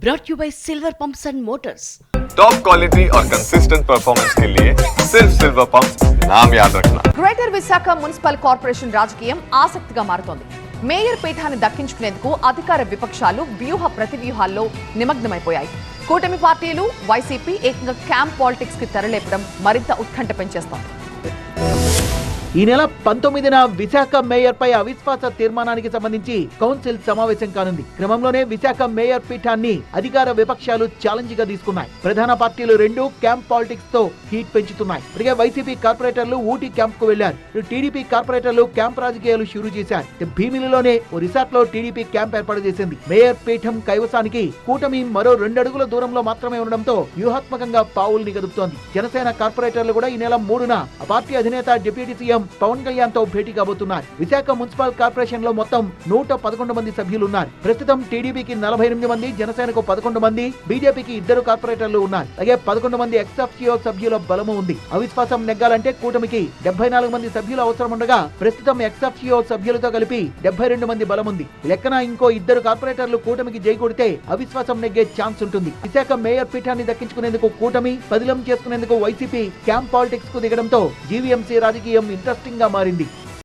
brought you by Silver Pumps and Motors. Top quality और consistent performance के लिए सिर्फ सिल्वर पंप्स नाम याद रखना. గ్రేటర్ విశాఖ మున్సిపల్ కార్పొరేషన్ రాజకీయం ఆసక్తిగా మారుతోంది. మేయర్ పీఠాన్ని దక్కించుకునేందుకు అధికార విపక్షాలు వ్యూహ ప్రతివ్యూహాల్లో నిమగ్నమైపోయాయి. కూటమి పార్టీలు వైసీపీ ఏకంగా క్యాంప్ పాలిటిక్స్ కి తెరలేపడం మరింత ఉత్కంఠ పెంచేస్తోంది. ఈ నెల 19న విశాఖ మేయర్ పై అవిశ్వాస తీర్మానానికి సంబంధించి కౌన్సిల్ సమావేశం కానుంది. క్రమంలోనే విశాఖ మేయర్ పీఠాన్ని అధికార విపక్షాలు ఛాలెంజ్ గా తీసుకున్నాయి. ప్రధాన పార్టీలు రెండు క్యాంప్ పాలిటిక్స్ తో హీట్ పెంచుతున్నాయి. ఇప్పటికే వైసీపీ కార్పొరేటర్లు ఊటీ క్యాంప్ కు వెళ్లారు. టీడీపీ కార్పొరేటర్లు క్యాంప్ రాజకీయాలు షురూ చేశారు. భీమిలిలోనే ఓ రిసార్ట్ లో టీడీపీ క్యాంప్ ఏర్పాటు చేసింది. మేయర్ పీఠం కైవసానికి కూటమి మరో 2 అడుగుల దూరంలో మాత్రమే ఉండడంతో వ్యూహాత్మకంగా పావుల్ని గదుపుతోంది. జనసేన కార్పొరేటర్లు కూడా ఈ నెల 3న ఆ పార్టీ అధినేత డిప్యూటీ సీఎం పవన్ కళ్యాణ్ తో భేటీ కాబోతున్నారు. విశాఖ మున్సిపల్ కార్పొరేషన్ లో మొత్తం 111 మంది సభ్యులు ఉన్నారు. ప్రస్తుతం టీడీపీకి 48 మంది, జనసేనకు 11 మంది, బీజేపీకి 2 కార్పొరేటర్లు ఉన్నారు. అలాగే 11 మంది ఎక్స్ఎఫ్సీఓ సభ్యుల బలము ఉంది. అవిశ్వాసం నెగ్గాలంటే కూటమికి 74 మంది సభ్యులు అవసరం ఉండగా ప్రస్తుతం ఎక్స్ఎఫ్సీఓ సభ్యులతో కలిపి 72 మంది బలం ఉంది. లెక్కన ఇంకో 2 కార్పొరేటర్లు కూటమికి జై కొడితే అవిశ్వాసం నెగ్గే ఛాన్స్ ఉంటుంది. విశాఖ మేయర్ పీఠాన్ని దక్కించుకునేందుకు కూటమి, పదిలం చేసుకునేందుకు వైసీపీ క్యాంప్ పాలిటిక్స్ కు దిగడంతో జీవీఎంసీ రాజకీయం ఇంట్రెస్టింగ్ గా మారింది.